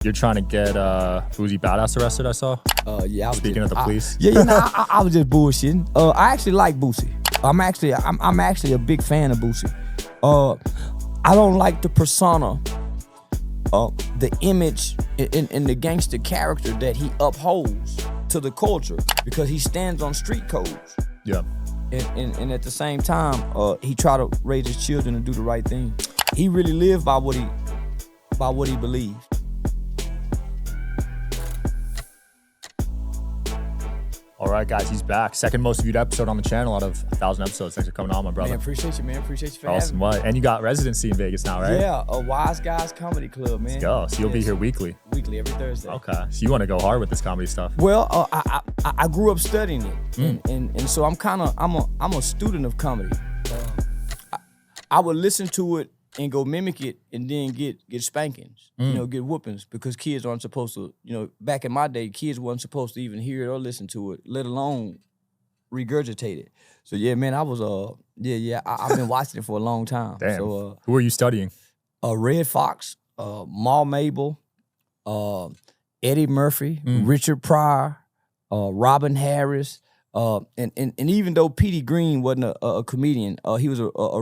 You're trying to get Boosie Badazz arrested, I saw. Yeah. Speaking of the police. I was just bullshitting. I actually like Boosie. I'm actually a big fan of Boosie. I don't like the persona, the image and the gangster character that he upholds to the culture because he stands on street codes. Yeah. And at the same time, he tried to raise his children and do the right thing. He really lived by what he believed. All right, guys, he's back. Second most viewed episode on the channel out of 1,000 episodes. Thanks for coming on, my brother. Man, appreciate you, man. Appreciate you for Awesome. having me. And you got residency in Vegas now, right? Yeah, a Wise Guys Comedy Club, man. Let's go. So you'll be here weekly? Weekly, every Thursday. Okay. So you want to go hard with this comedy stuff? Well, I grew up studying it, and so I'm a student of comedy. I would listen to it and go mimic it, and then get spankings, get whoopings, because kids aren't supposed to. Back in my day, kids wasn't supposed to even hear it or listen to it, let alone regurgitate it. So yeah, man, I was I've been watching it for a long time. Damn. So who are you studying? Red Foxx, Ma Mabel, Eddie Murphy, Richard Pryor, Robin Harris, and even though Petey Green wasn't a comedian, he was a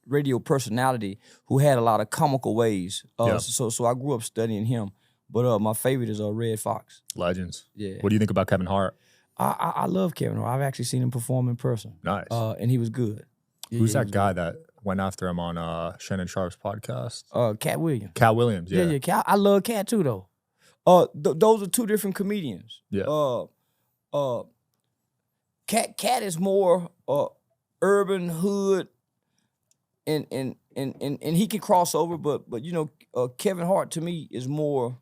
radio personality who had a lot of comical ways. So I grew up studying him. But my favorite is Red Foxx. Legends. Yeah. What do you think about Kevin Hart? I love Kevin Hart. I've actually seen him perform in person. Nice. And he was good. Who's that guy that went after him on Shannon Sharp's podcast? Cat Williams. Cat Williams, yeah. Yeah, Cat. I love Cat too, though. Those are two different comedians. Yeah. Cat is more urban hood, and he can cross over, but Kevin Hart to me is more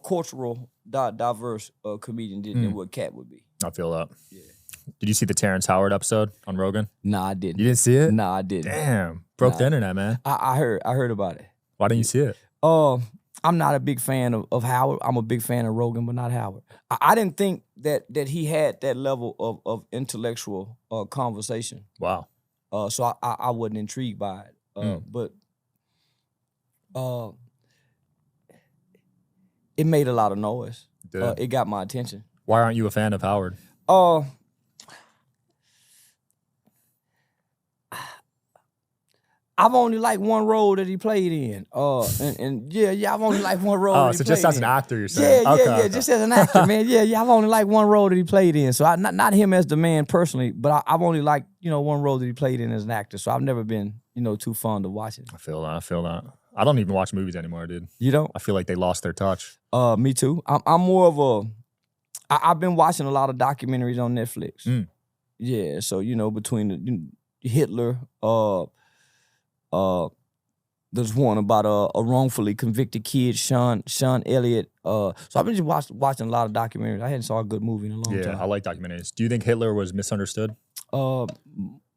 cultural, diverse comedian than what Cat would be. I feel that. Yeah. Did you see the Terrence Howard episode on Rogan? Nah, I didn't. You didn't see it? Nah, I didn't. Damn. Broke the internet, man. I heard about it. Why didn't you see it? I'm not a big fan of Howard. I'm a big fan of Rogan, but not Howard. I didn't think that he had that level of intellectual conversation. Wow. So I wasn't intrigued by it. But it made a lot of noise. It got my attention. Why aren't you a fan of Howard? I've only liked one role that he played in. I've only liked one role. Oh, that he so played just as in. an actor, you're saying? Yeah, just as an actor, man. Yeah, I've only liked one role that he played in. So not him as the man personally, but I've only liked one role that he played in as an actor. So I've never been too fond of watching. I feel that. I don't even watch movies anymore, dude. You don't? I feel like they lost their touch. Me too. I'm more of I've been watching a lot of documentaries on Netflix. Yeah, so between Hitler, there's one about a wrongfully convicted kid, Sean Elliott. So I've been just watching a lot of documentaries. I hadn't saw a good movie in a long time. Yeah, I like documentaries. Do you think Hitler was misunderstood?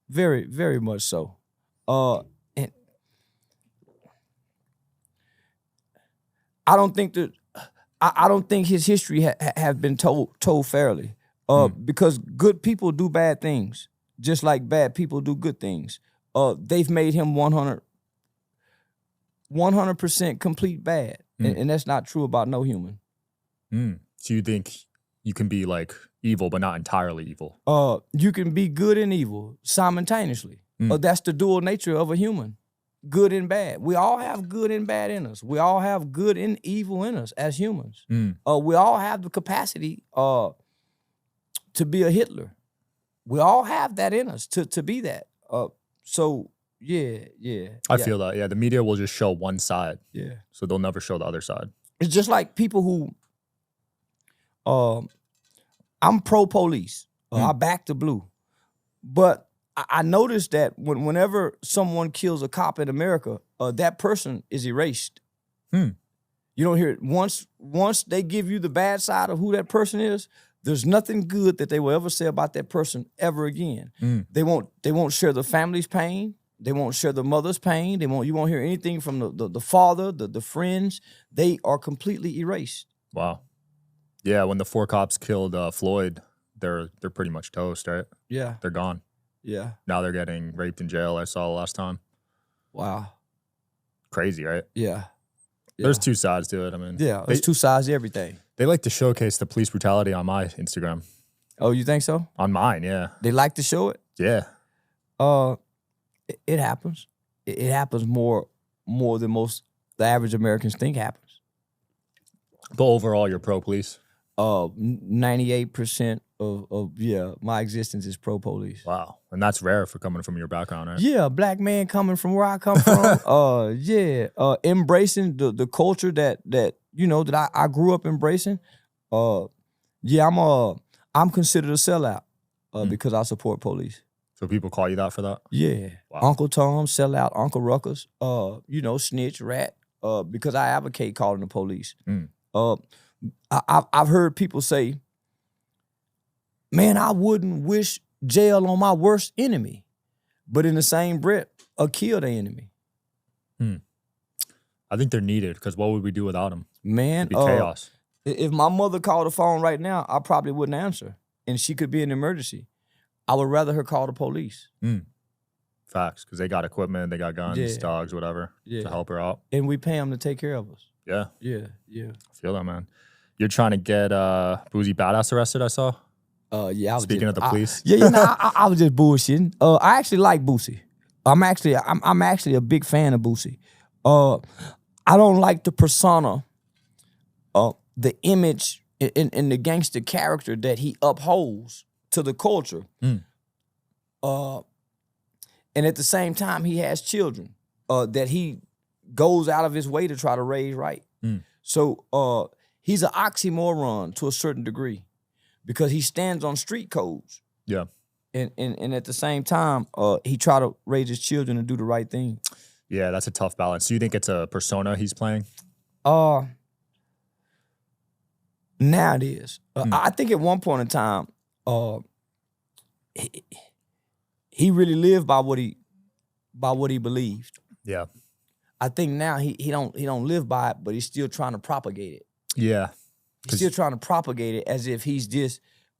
Very, very much so. And I don't think his history have been told fairly. Because good people do bad things, just like bad people do good things. They've made him 100% complete bad, and that's not true about no human. So you think you can be like evil, but not entirely evil? You can be good and evil simultaneously. That's the dual nature of a human, good and bad. We all have good and bad in us. We all have good and evil in us as humans. We all have the capacity to be a Hitler. We all have that in us to be that. So yeah. I feel that. Yeah, the media will just show one side. Yeah. So they'll never show the other side. It's just like people who, I'm pro-police. I back the blue. But I noticed that whenever someone kills a cop in America, that person is erased. You don't hear it. Once they give you the bad side of who that person is, there's nothing good that they will ever say about that person ever again. They won't share the family's pain. They won't share the mother's pain. You won't hear anything from the father, the friends. They are completely erased. Wow. Yeah, when the 4 cops killed Floyd, they're pretty much toast, right? Yeah. They're gone. Yeah. Now they're getting raped in jail, I saw last time. Wow. Crazy, right? Yeah. There's two sides to it. I mean, there's two sides to everything. They like to showcase the police brutality on my Instagram. Oh, you think so? On mine, yeah. They like to show it? Yeah. It happens. It happens more than the average Americans think happens. But overall, you're pro-police? 98% of my existence is pro-police. Wow. And that's rare for coming from your background, right? Yeah, black man coming from where I come from. Embracing the culture that I grew up embracing. I'm considered a sellout because I support police. So people call you that for that? Yeah. Wow. Uncle Tom, sellout, Uncle Ruckus, snitch, rat, because I advocate calling the police. I've heard people say, man, I wouldn't wish jail on my worst enemy. But in the same breath, kill the enemy. I think they're needed because what would we do without them? Man, it'd be chaos. If my mother called the phone right now, I probably wouldn't answer. And she could be in an emergency. I would rather her call the police. Facts, because they got equipment, they got guns, dogs, whatever, to help her out. And we pay them to take care of us. Yeah. Yeah. I feel that, man. You're trying to get Boosie Badazz arrested, I saw. Speaking of the police. I was just bullshitting. I actually like Boosie. I'm actually a big fan of Boosie. I don't like the persona, the image and the gangster character that he upholds to the culture. And at the same time, he has children that he goes out of his way to try to raise right. So he's an oxymoron to a certain degree because he stands on street codes. Yeah. And at the same time, he try to raise his children and do the right thing. Yeah, that's a tough balance. Do you think it's a persona he's playing? Now it is. I think at one point in time, he really lived by what he believed. Yeah. I think now he don't live by it, but he's still trying to propagate it. Yeah. He's still trying to propagate it as if he's this,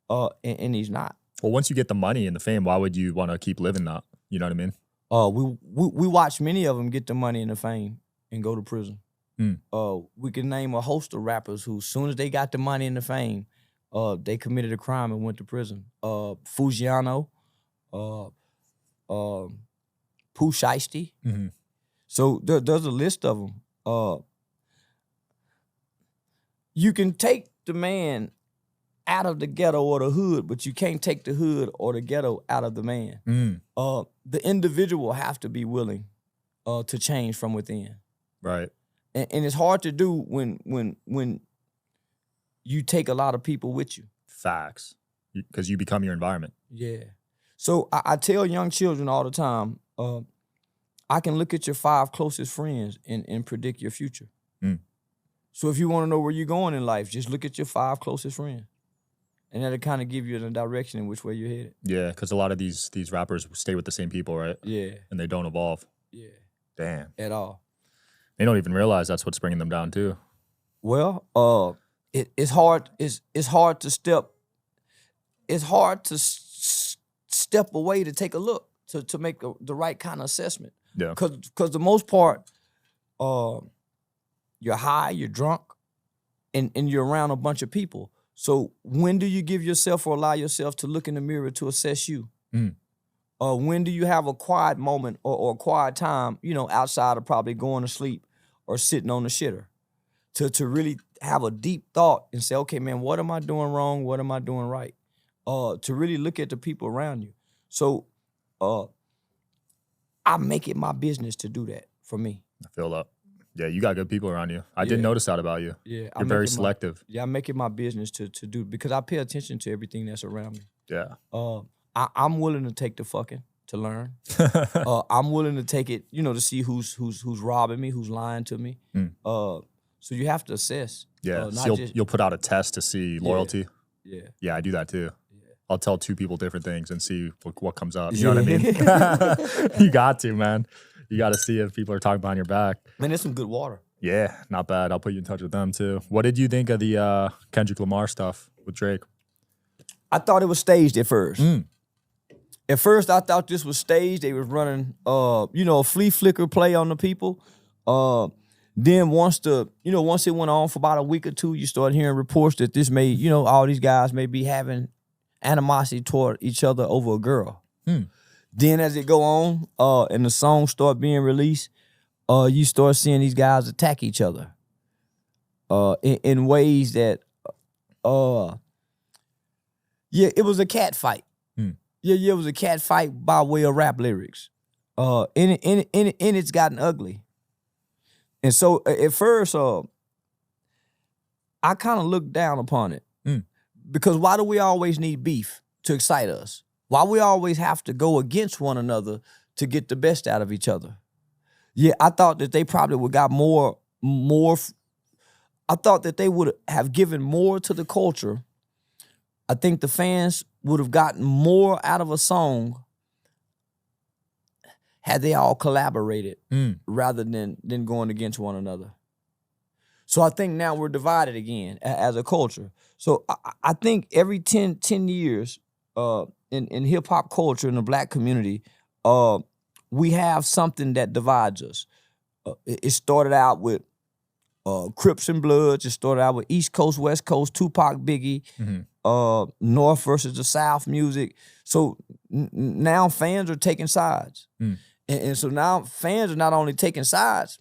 and he's not. Well, once you get the money and the fame, why would you want to keep living that? You know what I mean? We watch many of them get the money and the fame and go to prison. We can name a host of rappers who, as soon as they got the money and the fame, they committed a crime and went to prison. Fujiano, Pooh Shiesty. So there's a list of them. You can take the man out of the ghetto or the hood, but you can't take the hood or the ghetto out of the man. The individual have to be willing to change from within. Right. And it's hard to do when you take a lot of people with you. Facts. Because you become your environment. Yeah. So I tell young children all the time, I can look at your 5 closest friends and predict your future. So if you want to know where you're going in life, just look at your 5 closest friends. And that'll kind of give you the direction in which way you're headed. Yeah, because a lot of these rappers stay with the same people, right? Yeah. And they don't evolve. Yeah. Damn. At all. They don't even realize that's what's bringing them down too. Well, it's hard. It's hard to step. It's hard to step away to take a look to make the right kind of assessment. Yeah. Because the most part, you're high, you're drunk, and you're around a bunch of people. So when do you give yourself or allow yourself to look in the mirror to assess you? When do you have a quiet moment or a quiet time, outside of probably going to sleep or sitting on the shitter to really have a deep thought and say, okay, man, what am I doing wrong? What am I doing right? To really look at the people around you. So I make it my business to do that for me. I feel that. Yeah, you got good people around you. I did notice that about you. Yeah. You're very selective. I make it my business to do, because I pay attention to everything that's around me. Yeah. I'm willing to take the fucking to learn. I'm willing to take it, to see who's robbing me, who's lying to me. So you have to assess. Yeah. So you'll put out a test to see loyalty. Yeah. Yeah, I do that too. Yeah. I'll tell 2 people different things and see what comes up. You know what I mean? You got to, man. You got to see if people are talking behind your back. Man, there's some good water. Yeah, not bad. I'll put you in touch with them too. What did you think of the Kendrick Lamar stuff with Drake? I thought it was staged at first. At first, I thought this was staged. They was running, a flea flicker play on the people. Then once it went on for about a week or two, you start hearing reports that this may, all these guys may be having animosity toward each other over a girl. Then as it go on, and the songs start being released, you start seeing these guys attack each other in ways that, it was a cat fight. Yeah, it was a cat fight by way of rap lyrics. And it's gotten ugly. And so at first, I kind of looked down upon it. Because why do we always need beef to excite us? Why we always have to go against one another to get the best out of each other? Yeah, I thought that they probably would got more. I thought that they would have given more to the culture. I think the fans would have gotten more out of a song had they all collaborated rather than going against one another. So I think now we're divided again as a culture. So I think every 10 years in hip-hop culture in the black community, we have something that divides us. It started out with Crips and Bloods. It started out with East Coast, West Coast, Tupac, Biggie, North versus the South music. So now fans are taking sides. And so now fans are not only taking sides,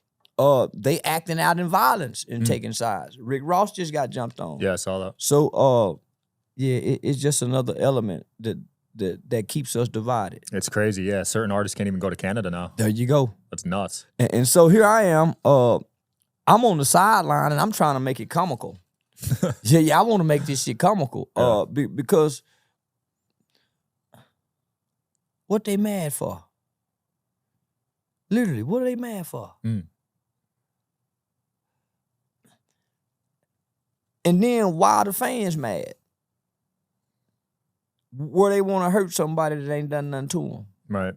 they acting out in violence and taking sides. Rick Ross just got jumped on. Yeah, I saw that. So it's just another element that keeps us divided. It's crazy, yeah. Certain artists can't even go to Canada now. There you go. That's nuts. And so here I am. I'm on the sideline and I'm trying to make it comical. I want to make this shit comical. Because what they mad for? Literally, what are they mad for? And then why are the fans mad? Where they want to hurt somebody that ain't done nothing to them. Right.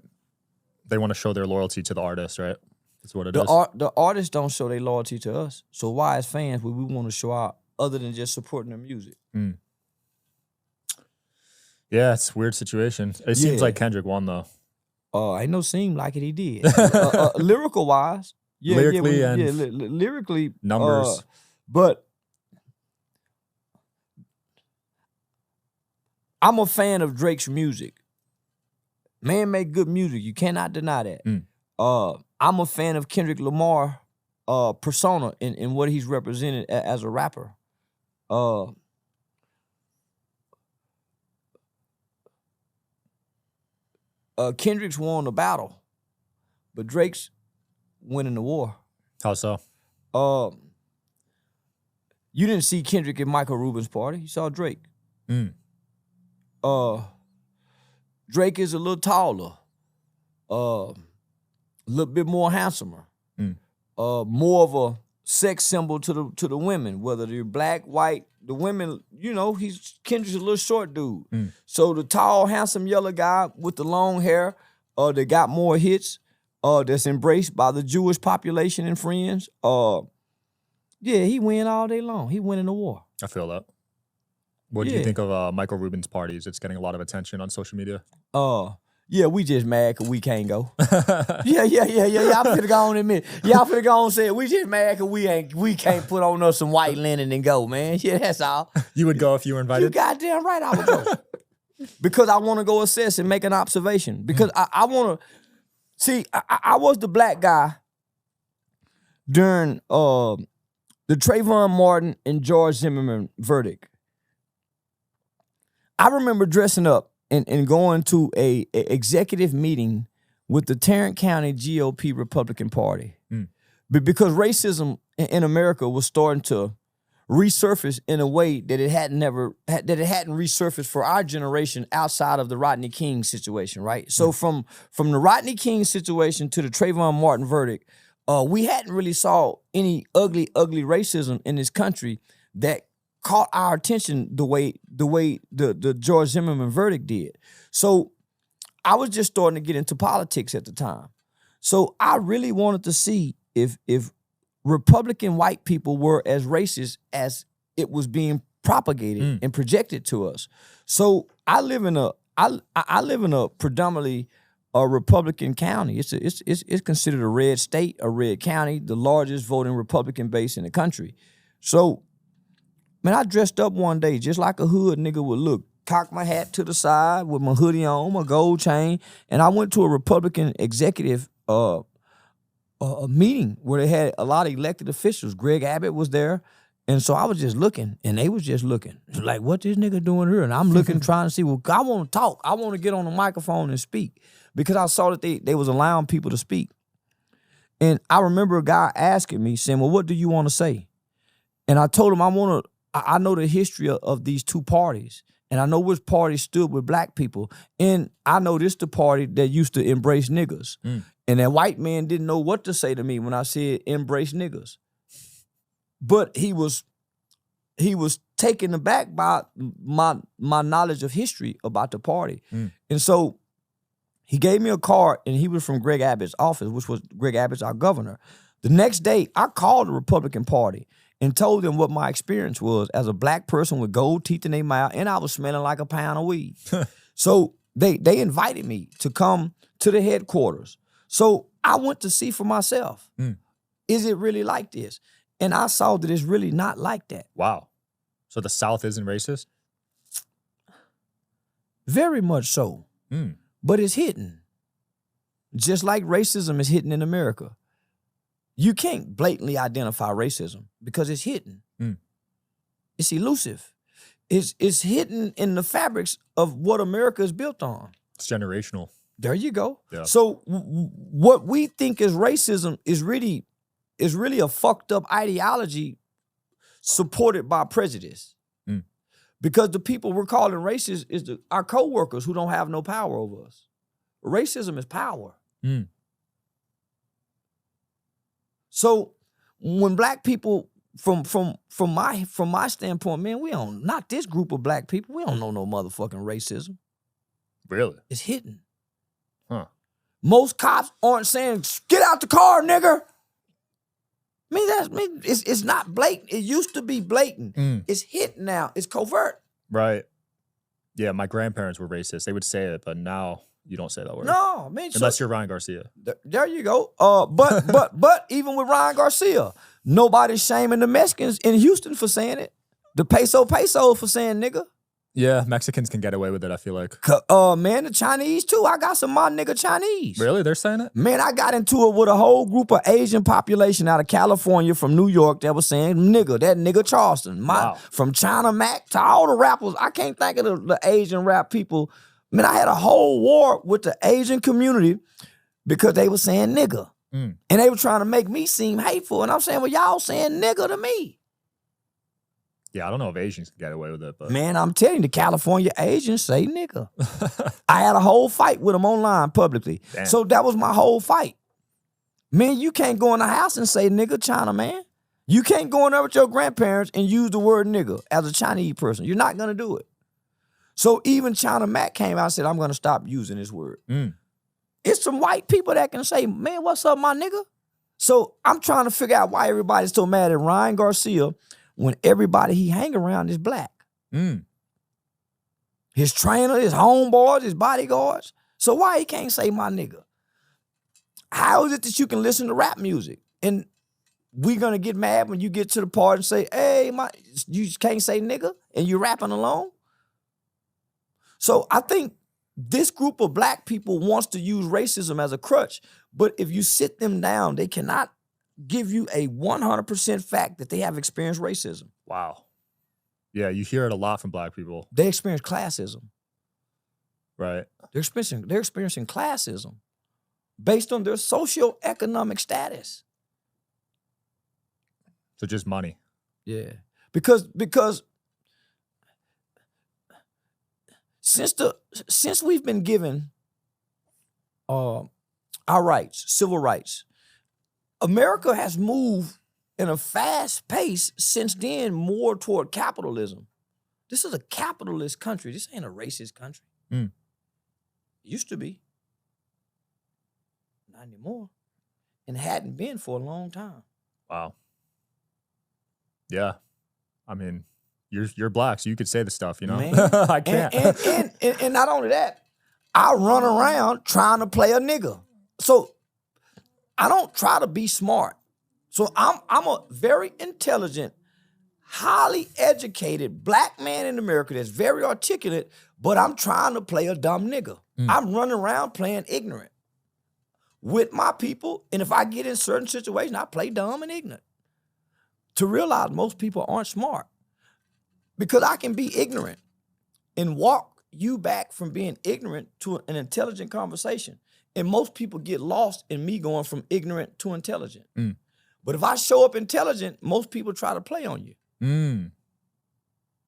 They want to show their loyalty to the artist, right? That's what it is. The artists don't show their loyalty to us. So why, as fans, would we want to show out other than just supporting their music? Yeah, it's a weird situation. It seems like Kendrick won, though. Ain't no seem like it. He did. Lyrical wise, lyrically, numbers. But I'm a fan of Drake's music. Man make good music. You cannot deny that. I'm a fan of Kendrick Lamar persona in what he's represented as a rapper. Kendrick's won the battle, but Drake's winning the war. How so? You didn't see Kendrick at Michael Rubin's party. You saw Drake. Drake is a little taller, a little bit more handsomer, more of a sex symbol to the women, whether they're black, white. The women, Kendrick's a little short dude. So the tall, handsome yellow guy with the long hair, that got more hits, that's embraced by the Jewish population and friends. He win all day long. He winning the war. I feel that. What do you think of Michael Rubin's parties? It's getting a lot of attention on social media. We just mad because we can't go. Y'all finna go on and admit. Y'all finna go on and say we just mad because we can't put on us some white linen and go, man. Yeah, that's all. You would go if you were invited? You goddamn right I would go. Because I want to go assess and make an observation. Because I want to, see, I was the black guy during the Trayvon Martin and George Zimmerman verdict. I remember dressing up and going to a executive meeting with the Terrence County GOP Republican Party. Because racism in America was starting to resurface in a way that it hadn't resurfaced for our generation outside of the Rodney King situation, right? So from the Rodney King situation to the Trayvon Martin verdict, we hadn't really saw any ugly racism in this country that caught our attention the way the George Zimmerman verdict did. So I was just starting to get into politics at the time. So I really wanted to see if Republican white people were as racist as it was being propagated and projected to us. So I live in a predominantly a Republican county. It's considered a red state, a red county, the largest voting Republican base in the country. So, man, I dressed up one day just like a hood nigga would look. Cocked my hat to the side with my hoodie on, my gold chain, and I went to a Republican executive a meeting where they had a lot of elected officials. Greg Abbott was there. And so I was just looking, and they was just looking. Like, what this nigga doing here? And I'm looking, trying to see, well, I want to talk. I want to get on the microphone and speak. Because I saw that they was allowing people to speak. And I remember a guy asking me, saying, well, what do you want to say? And I told him, I know the history of these two parties. And I know which party stood with black people. And I know this the party that used to embrace niggas. And that white man didn't know what to say to me when I said embrace niggas. But he was taken aback by my knowledge of history about the party. And so he gave me a card, and he was from Greg Abbott's office, which was Greg Abbott's our governor. The next day, I called the Republican Party and told them what my experience was as a black person with gold teeth in their mouth, and I was smelling like a pound of weed. So they invited me to come to the headquarters. So I went to see for myself. Is it really like this? And I saw that it's really not like that. Wow. So the South isn't racist? Very much so. But it's hidden. Just like racism is hidden in America. You can't blatantly identify racism because it's hidden. It's elusive. It's hidden in the fabrics of what America is built on. It's generational. There you go. Yeah. So what we think is racism is really a fucked up ideology supported by prejudice. Because the people we're calling racist is our co-workers who don't have no power over us. Racism is power. So when black people, from my standpoint, man, we don't, not this group of black people, we don't know no motherfucking racism. Really? It's hidden. Huh. Most cops aren't saying, get out the car, nigger. It's not blatant. It used to be blatant. It's hidden now. It's covert. Right. Yeah, my grandparents were racist. They would say it, but now you don't say that word. No, man. Unless you're Ryan Garcia. There you go. But even with Ryan Garcia, nobody's shaming the Mexicans in Houston for saying it. The peso for saying nigga. Yeah, Mexicans can get away with it, I feel like. Man, the Chinese too. I got some my nigga Chinese. Really? They're saying it? Man, I got into it with a whole group of Asian population out of California from New York that was saying nigga, that nigga Charleston. From China Mac to all the rappers. I can't think of the Asian rap people. Man, I had a whole war with the Asian community because they were saying nigga. And they were trying to make me seem hateful. And I'm saying, well, y'all saying nigga to me. Yeah, I don't know if Asians can get away with it, but man, I'm telling you, the California Asians say nigga. I had a whole fight with them online publicly. Damn. So that was my whole fight. Man, you can't go in the house and say nigga, China man. You can't go in there with your grandparents and use the word nigga as a Chinese person. You're not gonna do it. So even China Mac came out and said, I'm gonna stop using this word. It's some white people that can say, man, what's up, my nigga? So I'm trying to figure out why everybody's so mad at Ryan Garcia when everybody he hang around is black. His trainer, his homeboys, his bodyguards. So why he can't say my nigga? How is it that you can listen to rap music and we're gonna get mad when you get to the part and say, hey, you can't say nigga and you're rapping alone? So I think this group of black people wants to use racism as a crutch, but if you sit them down, they cannot give you a 100% fact that they have experienced racism. Wow. Yeah, you hear it a lot from black people. They experience classism. Right. They're experiencing classism based on their socioeconomic status. So just money. Yeah. Because since we've been given our rights, civil rights, America has moved in a fast pace since then more toward capitalism. This is a capitalist country. This ain't a racist country. It used to be. Not anymore. And hadn't been for a long time. Wow. Yeah. I mean, you're black, so you could say the stuff, you know? Man. I can't. And not only that, I run around trying to play a nigga. So I don't try to be smart. So I'm a very intelligent, highly educated black man in America that's very articulate, but I'm trying to play a dumb nigga. I'm running around playing ignorant with my people, and if I get in certain situations, I play dumb and ignorant. To realize most people aren't smart. Because I can be ignorant and walk you back from being ignorant to an intelligent conversation. And most people get lost in me going from ignorant to intelligent. But if I show up intelligent, most people try to play on you.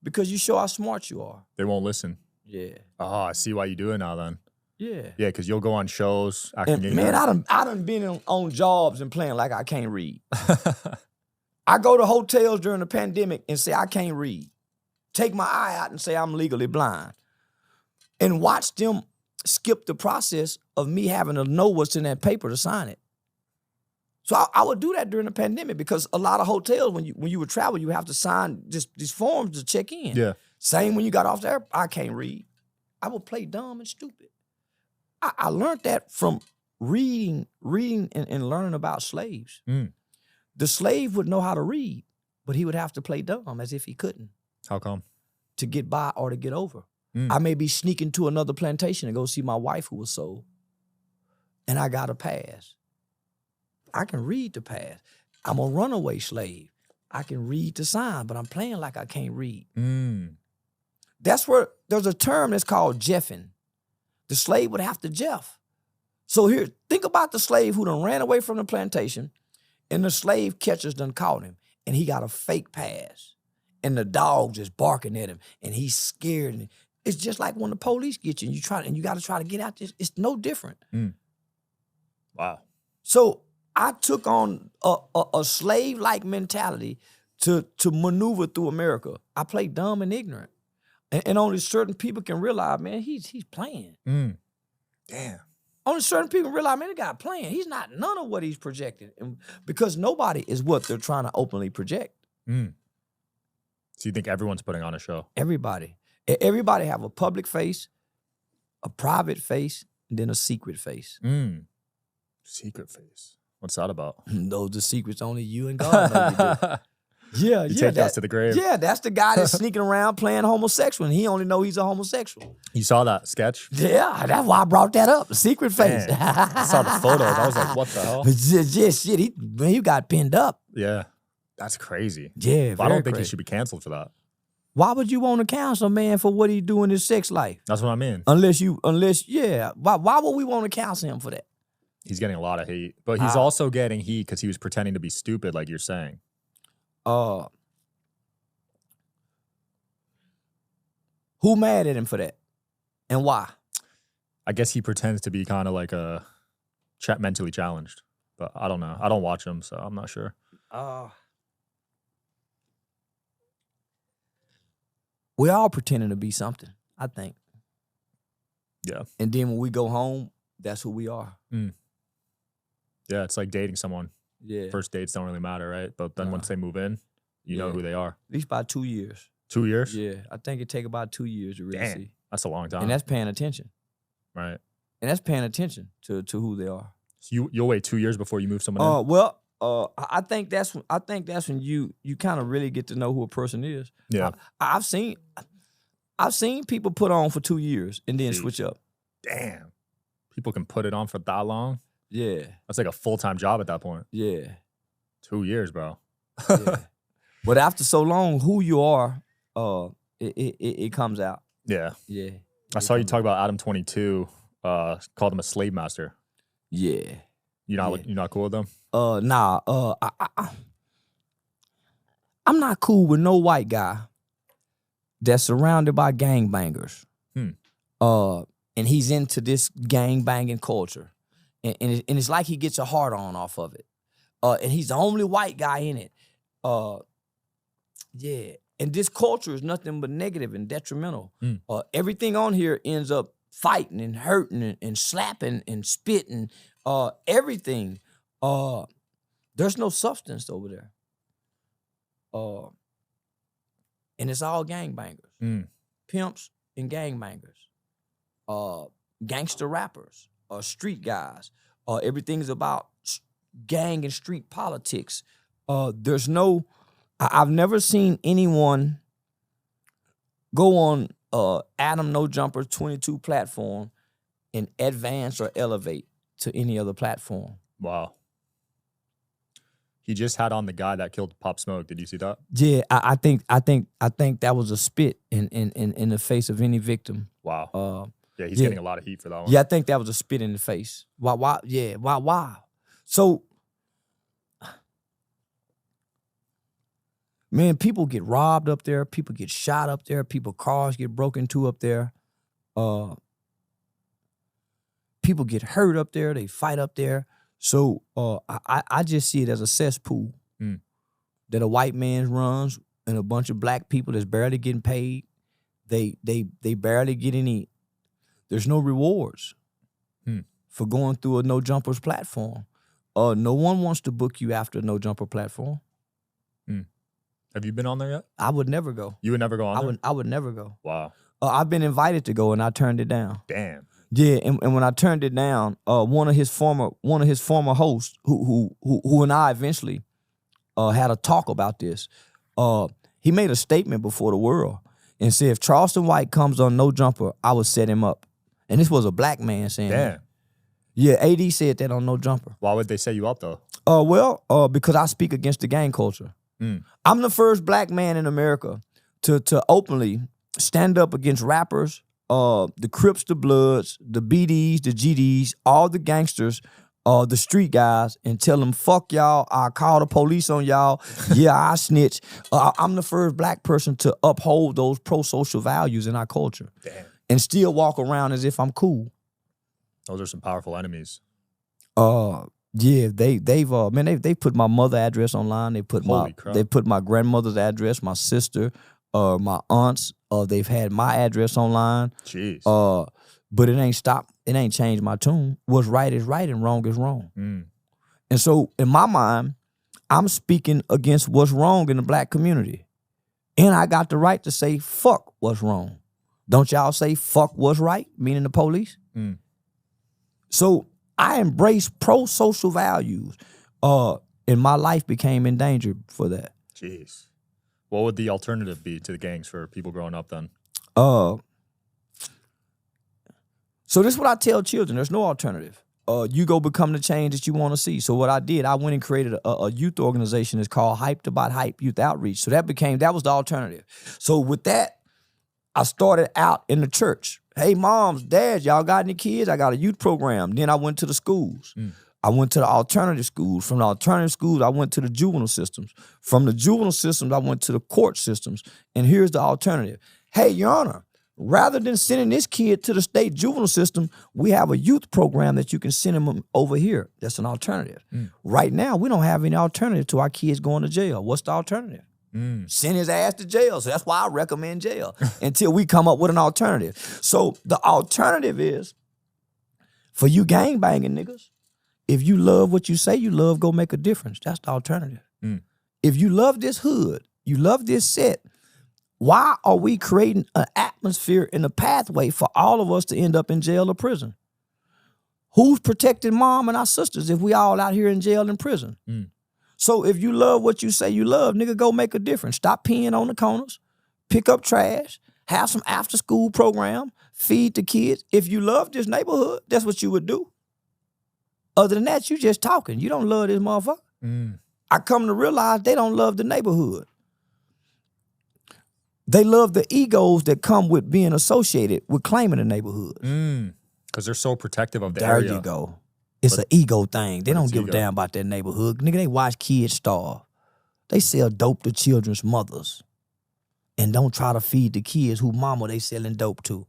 Because you show how smart you are. They won't listen. Yeah. Oh, I see why you do it now then. Yeah. Yeah, because you'll go on shows. Acting And man, I done been on jobs and playing like I can't read. I go to hotels during the pandemic and say I can't read. Take my eye out and say I'm legally blind. And watch them skip the process of me having to know what's in that paper to sign it. So I would do that during the pandemic because a lot of hotels, when you would travel, you have to sign just these forms to check in. Yeah. Same when you got off the airplane, I can't read. I would play dumb and stupid. I learned that from reading and learning about slaves. The slave would know how to read, but he would have to play dumb as if he couldn't. How come? To get by or to get over. I may be sneaking to another plantation and go see my wife who was sold. And I got a pass. I can read the pass. I'm a runaway slave. I can read the sign, but I'm playing like I can't read. That's where there's a term that's called jeffing. The slave would have to jeff. So here, think about the slave who done ran away from the plantation and the slave catchers done caught him and he got a fake pass. And the dog just barking at him, and he's scared. And it's just like when the police get you, and you got to try to get out this. It's no different. Wow. So I took on a slave-like mentality to maneuver through America. I play dumb and ignorant, and only certain people can realize, man, he's playing. Damn. Only certain people realize, man, the guy playing. He's not none of what he's projecting, and because nobody is what they're trying to openly project. So you think everyone's putting on a show? Everybody. Everybody have a public face, a private face, and then a secret face. Secret face. What's that about? Those the secrets only you and God know you do. Yeah, You take those to the grave. Yeah, that's the guy that's sneaking around playing homosexual, and he only know he's a homosexual. You saw that sketch? Yeah, that's why I brought that up. The secret face. I saw the photos. I was like, what the hell? Just shit, he got pinned up. Yeah. That's crazy. Yeah, I don't think he should be canceled for that. Why would you want to counsel a man for what he do in his sex life? That's what I mean. Unless, why would we want to counsel him for that? He's getting a lot of hate. But he's also getting heat because he was pretending to be stupid, like you're saying. Who mad at him for that? And why? I guess he pretends to be kind of like a mentally challenged. But I don't know. I don't watch him, so I'm not sure. We all pretending to be something, I think. Yeah. And then when we go home, that's who we are. Yeah, it's like dating someone. Yeah. First dates don't really matter, right? But then once they move in, you know who they are. At least about 2 years. 2 years? Yeah. I think it take about 2 years to really see. That's a long time. And that's paying attention. Right. And that's paying attention to who they are. So you'll wait 2 years before you move someone in? I think that's when you kind of really get to know who a person is. Yeah. I've seen people put on for 2 years and then switch up. Damn. People can put it on for that long? Yeah. That's like a full-time job at that point. Yeah. 2 years, bro. Yeah. But after so long, who you are, it comes out. Yeah. Yeah. I saw you talk about Adam 22, called him a slave master. Yeah. You're not cool with them? I'm not cool with no white guy that's surrounded by gangbangers. And he's into this gangbanging culture. And it's like he gets a hard on off of it. And he's the only white guy in it. Yeah. And this culture is nothing but negative and detrimental. Everything on here ends up fighting and hurting and slapping and spitting. Everything. There's no substance over there. And it's all gangbangers. Pimps and gangbangers. gangster rappers or street guys. Everything's about gang and street politics. There's no, I've never seen anyone go on Adam No Jumper 22 platform and advance or elevate to any other platform. Wow. He just had on the guy that killed Pop Smoke. Did you see that? Yeah, I think that was a spit in the face of any victim. Wow. Yeah, he's getting a lot of heat for that one. Yeah, I think that was a spit in the face. Why? Yeah, why? So, man, people get robbed up there. People get shot up there. Cars get broken into up there. People get hurt up there. They fight up there. So I just see it as a cesspool that a white man runs and a bunch of black people that's barely getting paid. They barely get any. There's no rewards for going through a No Jumpers platform. No one wants to book you after a No Jumper platform. Have you been on there yet? I would never go. You would never go on there? I would never go. Wow. I've been invited to go and I turned it down. Damn. Yeah, and when I turned it down, one of his former hosts, who and I eventually had a talk about this, he made a statement before the world and said, if Charleston White comes on No Jumper, I would set him up. And this was a black man saying that. Yeah, AD said that on No Jumper. Why would they set you up though? Because I speak against the gang culture. I'm the first black man in America to openly stand up against rappers, the Crips, the Bloods, the BDs, the GDs, all the gangsters, the street guys, and tell them, fuck y'all, I call the police on y'all, yeah, I snitch. I'm the first black person to uphold those pro-social values in our culture. Damn. And still walk around as if I'm cool. Those are some powerful enemies. Yeah, they've put my mother address online. They put my grandmother's address, my sister, my aunts. They've had my address online. Jeez. But it ain't stopped. It ain't changed my tune. What's right is right and wrong is wrong. And so in my mind, I'm speaking against what's wrong in the black community. And I got the right to say fuck what's wrong. Don't y'all say fuck what's right, meaning the police? So I embrace pro-social values, and my life became endangered for that. Jeez. What would the alternative be to the gangs for people growing up then? So this is what I tell children. There's no alternative. You go become the change that you want to see. So what I did, I went and created a youth organization. It's called Hyped About Hype Youth Outreach. So that was the alternative. So with that, I started out in the church. Hey, moms, dads, y'all got any kids? I got a youth program. Then I went to the schools. I went to the alternative schools. From the alternative schools, I went to the juvenile systems. From the juvenile systems, I went to the court systems. And here's the alternative. Hey, Your Honor, rather than sending this kid to the state juvenile system, we have a youth program that you can send him over here. That's an alternative. Right now, we don't have any alternative to our kids going to jail. What's the alternative? Send his ass to jail. So that's why I recommend jail until we come up with an alternative. So the alternative is, for you gangbanging niggas, if you love what you say you love, go make a difference. That's the alternative. If you love this hood, you love this set, why are we creating an atmosphere and a pathway for all of us to end up in jail or prison? Who's protecting mom and our sisters if we all out here in jail and prison? So if you love what you say you love, nigga, go make a difference. Stop peeing on the corners, pick up trash, have some after-school program, feed the kids. If you love this neighborhood, that's what you would do. Other than that, you just talking. You don't love this motherfucker. I come to realize they don't love the neighborhood. They love the egos that come with being associated with claiming the neighborhood. Because they're so protective of the area. There you go. It's an ego thing. They don't give a damn about that neighborhood. Nigga, they watch kids starve. They sell dope to children's mothers and don't try to feed the kids who mama they selling dope to.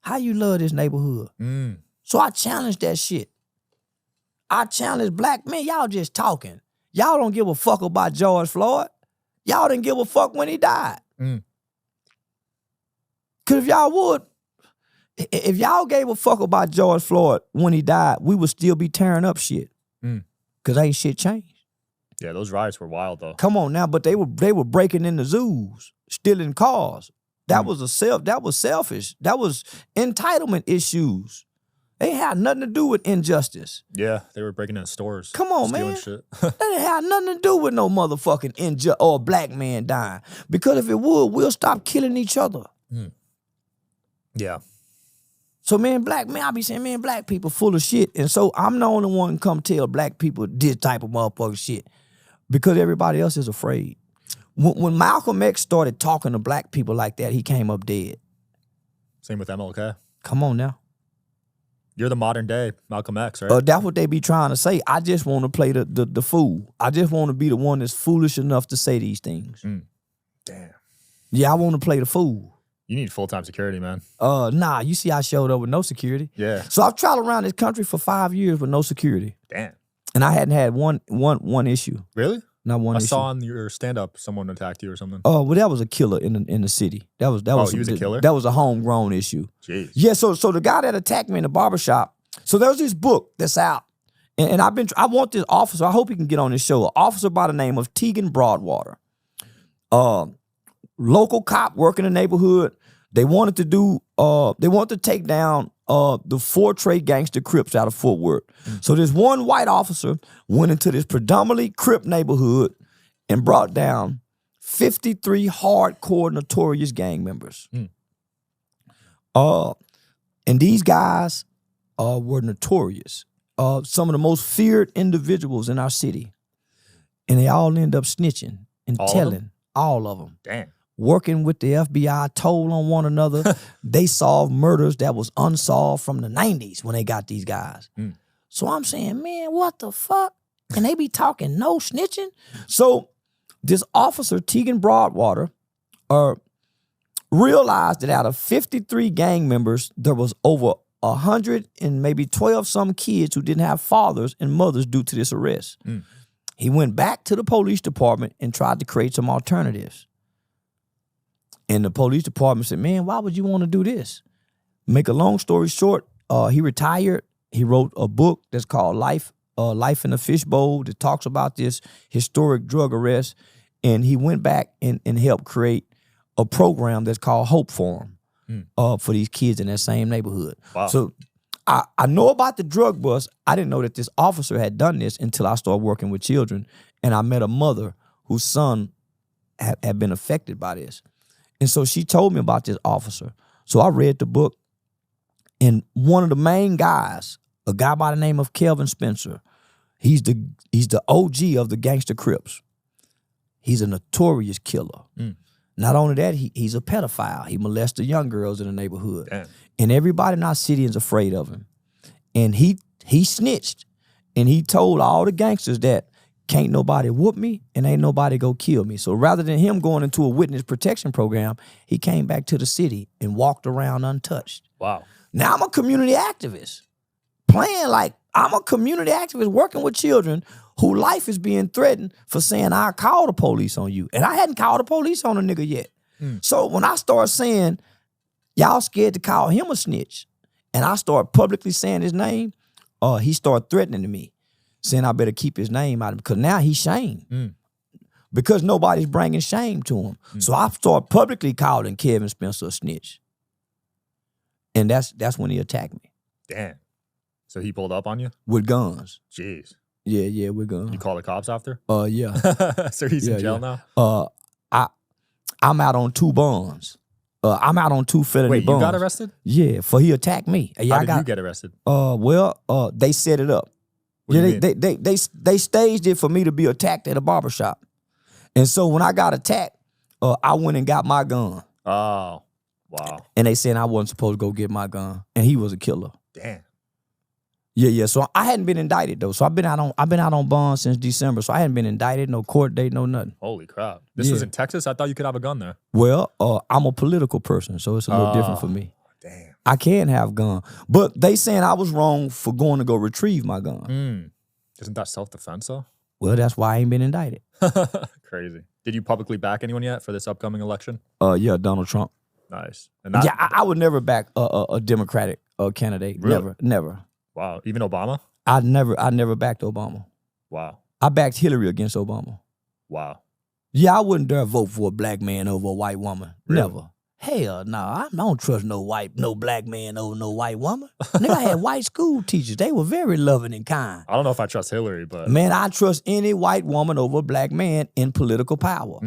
How you love this neighborhood? So I challenge that shit. I challenge black men. Y'all just talking. Y'all don't give a fuck about George Floyd. Y'all didn't give a fuck when he died. Because if y'all would, if y'all gave a fuck about George Floyd when he died, we would still be tearing up shit. Because ain't shit changed. Yeah, those riots were wild though. Come on now, but they were breaking into zoos, stealing cars, That was selfish. That was entitlement issues. They had nothing to do with injustice. Yeah, they were breaking into stores. Come on, stealing man. Shit. That didn't have nothing to do with no motherfucking injustice or a black man dying. Because if it would, we'll stop killing each other. Yeah. So, I be saying, black people full of shit. And so I'm the only one come tell black people this type of motherfucking shit. Because everybody else is afraid. When Malcolm X started talking to black people like that, he came up dead. Same with MLK. Come on now. You're the modern day Malcolm X, right? That's what they be trying to say. I just want to play the fool. I just want to be the one that's foolish enough to say these things. Damn. Yeah, I want to play the fool. You need full-time security, man. Nah, you see I showed up with no security. Yeah. So I've traveled around this country for 5 years with no security. Damn. And I hadn't had one issue. Really? Not one issue. I saw on your stand-up someone attacked you or something. Oh, well, that was a killer in the city. That was he was a killer? That was a homegrown issue. Jeez. Yeah, so the guy that attacked me in the barbershop, so there's this book that's out. And I want this officer, I hope he can get on this show, an officer by the name of Tegan Broadwater. Local cop working in the neighborhood. They wanted to take down the 4 trade gangster Crips out of Fort Worth. So this one white officer went into this predominantly Crip neighborhood and brought down 53 hardcore notorious gang members. And these guys were notorious. Some of the most feared individuals in our city. And they all end up snitching and telling. All of them. Damn. Working with the FBI, told on one another. They solved murders that was unsolved from the 90s when they got these guys. So I'm saying, man, what the fuck? And they be talking no snitching? So this officer, Tegan Broadwater, realized that out of 53 gang members, there was over 100 and maybe 12 some kids who didn't have fathers and mothers due to this arrest. He went back to the police department and tried to create some alternatives. And the police department said, man, why would you want to do this? Make a long story short, he retired. He wrote a book that's called Life in a Fishbowl that talks about this historic drug arrest. And he went back and helped create a program that's called Hope for him for these kids in that same neighborhood. Wow. So I know about the drug bust. I didn't know that this officer had done this until I started working with children. And I met a mother whose son had been affected by this. And so she told me about this officer. So I read the book, and one of the main guys, a guy by the name of Kelvin Spencer, he's the OG of the gangster Crips. He's a notorious killer. Not only that, he's a pedophile. He molested young girls in the neighborhood. Damn. And everybody in our city is afraid of him. And he snitched, and he told all the gangsters that can't nobody whoop me and ain't nobody go kill me. So rather than him going into a witness protection program, he came back to the city and walked around untouched. Wow. Now I'm a community activist. Playing like I'm a community activist working with children whose life is being threatened for saying, I'll call the police on you. And I hadn't called the police on a nigga yet. So when I start saying, y'all scared to call him a snitch, and I start publicly saying his name, he started threatening me, saying I better keep his name out of him because now he's shamed. Because nobody's bringing shame to him. So I started publicly calling Kevin Spencer a snitch. And that's when he attacked me. Damn. So he pulled up on you? With guns. Jeez. Yeah, with guns. You call the cops after? Yeah. So he's in jail now? I'm out on 2 bonds. I'm out on 2 felony bonds. Wait, you got arrested? Yeah, for he attacked me. How did you get arrested? They set it up. They staged it for me to be attacked at a barbershop. And so when I got attacked, I went and got my gun. Oh, wow. And they said I wasn't supposed to go get my gun. And he was a killer. Damn. Yeah. So I hadn't been indicted though. So I've been out on bond since December. So I hadn't been indicted, no court date, no nothing. Holy crap. This was in Texas? I thought you could have a gun there. Well, I'm a political person, so it's a little different for me. Damn. I can have a gun. But they saying I was wrong for going to go retrieve my gun. Isn't that self-defense though? Well, that's why I ain't been indicted. Crazy. Did you publicly back anyone yet for this upcoming election? Yeah, Donald Trump. Nice. And I would never back a Democratic candidate. Really? Never. Wow. Even Obama? I never backed Obama. Wow. I backed Hillary against Obama. Wow. Yeah, I wouldn't dare vote for a black man over a white woman. Really? Never. Hell no, I don't trust no black man over no white woman. Nigga, I had white school teachers. They were very loving and kind. I don't know if I trust Hillary, but Man, I trust any white woman over a black man in political power.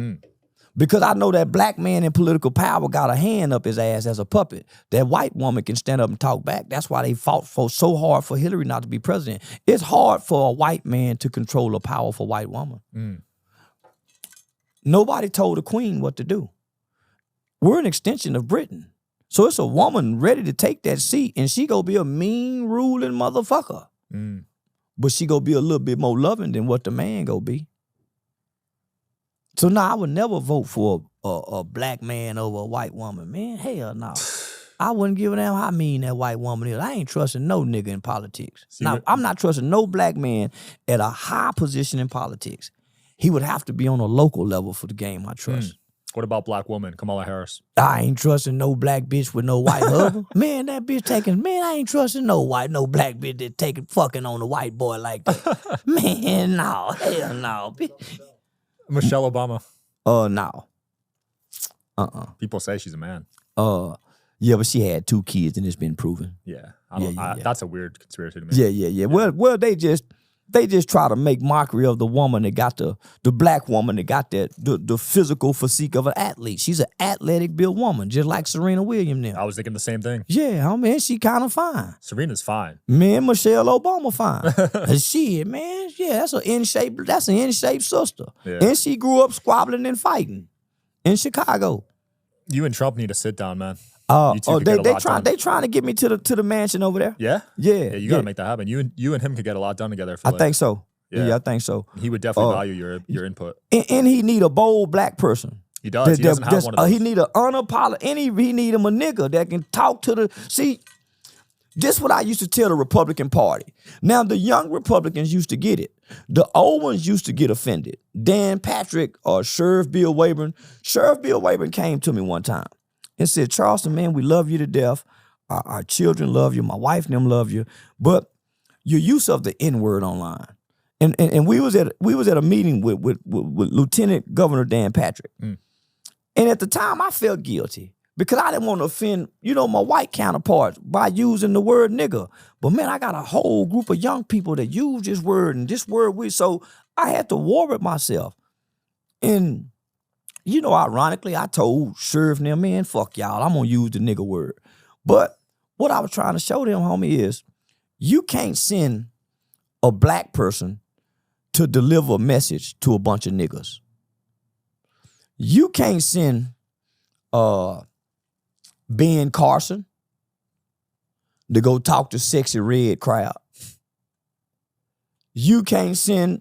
Because I know that black man in political power got a hand up his ass as a puppet. That white woman can stand up and talk back. That's why they fought so hard for Hillary not to be president. It's hard for a white man to control a powerful white woman. Nobody told the queen what to do. We're an extension of Britain. So it's a woman ready to take that seat, and she gonna be a mean, ruling motherfucker. But she gonna be a little bit more loving than what the man gonna be. So now I would never vote for a black man over a white woman, man. Hell no. I wouldn't give a damn how mean that white woman is. I ain't trusting no nigga in politics. Now, I'm not trusting no black man at a high position in politics. He would have to be on a local level for the game I trust. What about black woman, Kamala Harris? I ain't trusting no black bitch with no white husband. Man, that bitch I ain't trusting no black bitch that taking fucking on a white boy like that. Man, no, hell no. Michelle Obama. No. People say she's a man. Yeah, but she had 2 kids and it's been proven. Yeah. That's a weird conspiracy to me. Yeah. Well, they just try to make mockery of the woman that got the black woman that got the physical physique of an athlete. She's an athletic built woman, just like Serena Williams now. I was thinking the same thing. Yeah, I mean, she kind of fine. Serena's fine. Man, Michelle Obama fine. Shit, man. Yeah, that's an in-shape sister. Yeah. And she grew up squabbling and fighting in Chicago. You and Trump need to sit down, man. They trying to get me to the mansion over there. Yeah? Yeah. You gotta make that happen. You and him could get a lot done together. I think so. Yeah, I think so. He would definitely value your input. And he need a bold black person. He does. He doesn't have one of those. He need an unapologetic, and he need him a nigga that can talk to the. See, this is what I used to tell the Republican Party. Now, the young Republicans used to get it. The old ones used to get offended. Dan Patrick or Sheriff Bill Wayburn. Sheriff Bill Wayburn came to me one time and said, Charleston, man, we love you to death. Our children love you. My wife and them love you. But your use of the N-word online. And we was at a meeting with Lieutenant Governor Dan Patrick. And at the time, I felt guilty because I didn't want to offend, my white counterparts by using the word nigger. But man, I got a whole group of young people that use this word and this word so I had to war with myself. And ironically, I told Sheriff and them, man, fuck y'all, I'm gonna use the nigger word. But what I was trying to show them, homie, is you can't send a black person to deliver a message to a bunch of niggas. You can't send Ben Carson to go talk to Sexy Red crowd. You can't send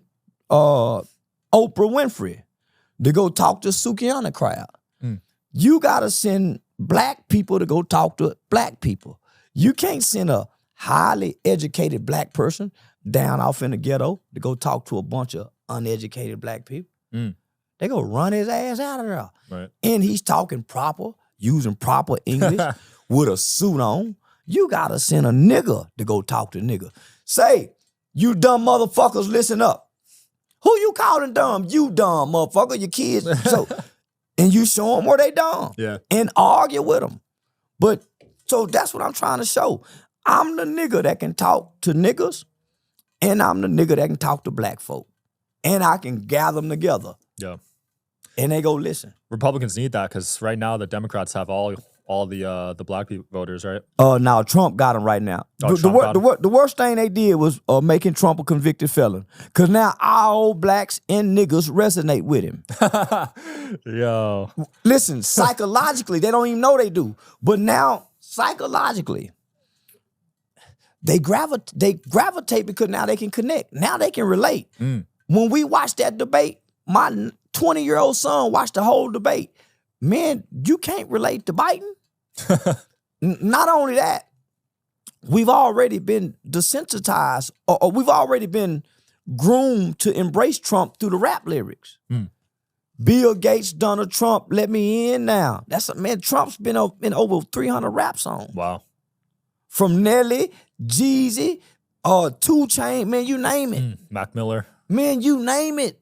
Oprah Winfrey to go talk to Sukihana crowd. You gotta send black people to go talk to black people. You can't send a highly educated black person down off in the ghetto to go talk to a bunch of uneducated black people. They go run his ass out of there. Right. And he's talking proper, using proper English with a suit on. You gotta send a nigga to go talk to nigga. Say, you dumb motherfuckers, listen up. Who you calling dumb? You dumb motherfucker, your kids. And you show them where they dumb. Yeah. And argue with them. But, so that's what I'm trying to show. I'm the nigga that can talk to niggas, and I'm the nigga that can talk to black folk. And I can gather them together. Yeah. And they go listen. Republicans need that because right now the Democrats have all the black people voters, right? Now Trump got them right now. The worst thing they did was making Trump a convicted felon. Because now all blacks and niggas resonate with him. Yo. Listen, psychologically, they don't even know they do. But now, psychologically, they gravitate because now they can connect. Now they can relate. When we watched that debate, my 20-year-old son watched the whole debate. Man, you can't relate to Biden. Not only that, we've already been desensitized, or we've already been groomed to embrace Trump through the rap lyrics. Bill Gates, Donald Trump, let me in now. Trump's been in over 300 rap songs. Wow. From Nelly, Jeezy, 2 Chainz, man, you name it. Mac Miller. Man, you name it.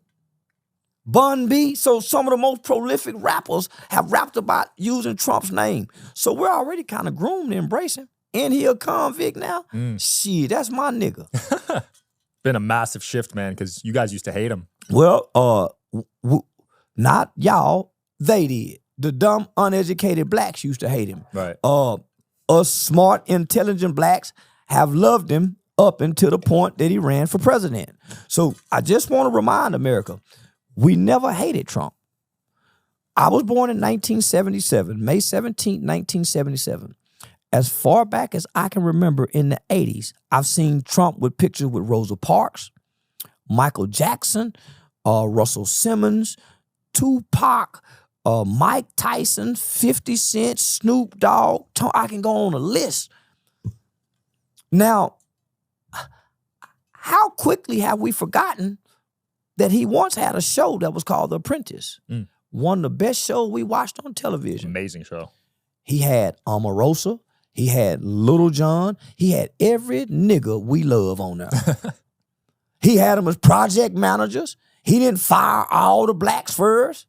Bun B. So some of the most prolific rappers have rapped about using Trump's name. So we're already kind of groomed to embrace him. And he a convict now? Shit, that's my nigga. Been a massive shift, man, because you guys used to hate him. Well, not y'all, they did. The dumb, uneducated blacks used to hate him. Right. Us smart, intelligent blacks have loved him up until the point that he ran for president. So I just want to remind America, we never hated Trump. I was born in 1977, May 17, 1977. As far back as I can remember in the 80s, I've seen Trump with pictures with Rosa Parks, Michael Jackson, Russell Simmons, Tupac, Mike Tyson, 50 Cent, Snoop Dogg. I can go on a list. Now, how quickly have we forgotten that he once had a show that was called The Apprentice? One of the best shows we watched on television. Amazing show. He had Omarosa. He had Little John. He had every nigga we love on there. He had them as project managers. He didn't fire all the blacks first.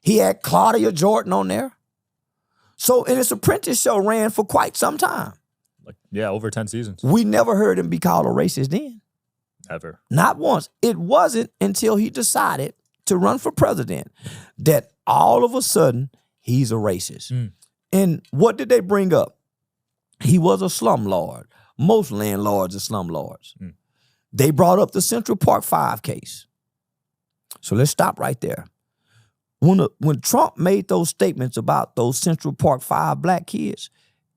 He had Claudia Jordan on there. So, and his Apprentice show ran for quite some time. Like, yeah, over 10 seasons. We never heard him be called a racist then. Ever. Not once. It wasn't until he decided to run for president that all of a sudden he's a racist. And what did they bring up? He was a slumlord. Most landlords are slumlords. They brought up the Central Park 5 case. So let's stop right there. When Trump made those statements about those Central Park 5 black kids,